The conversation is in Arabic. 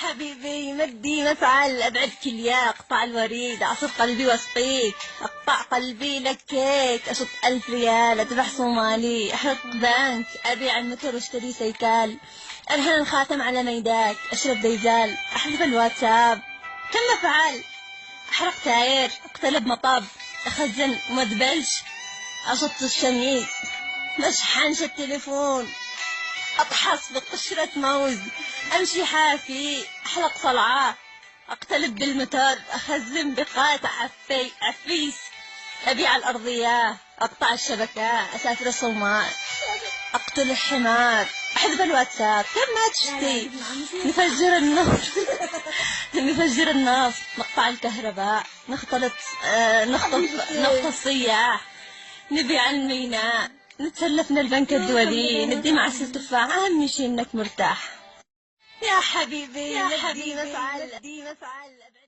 حبيبي مدي مفعل أبعد كليا أقطع الوريد أعصر قلبي واسقيك أقطع قلبي لكيك أشط 1000 ريال أذبح صومالي أحرق بنك أبيع المتر واشتري سيكال أرهن الخاتم على ميداك أشرب ديزال أحذف الواتساب كم مفعل أحرق تاير أقتلب مطب أخزن مدبلش أشط الشميس مشحنش التليفون أطحس بقشرة موز أمشي حافي أحلق صلعة أقتلب بالمتر أخزن بقات عفيس أبيع الأرضية أقطع الشبكة أسافر الصومال أقتل الحمار أحذف الواتساب كم ما تشتي نفجر النفط نفجر النفط نقطع الكهرباء نخطف السياح نبيع الميناء نتسلف من البنك الدولي ندي معسل تفاح أهم شيء إنك مرتاح يا حبيبي مفعل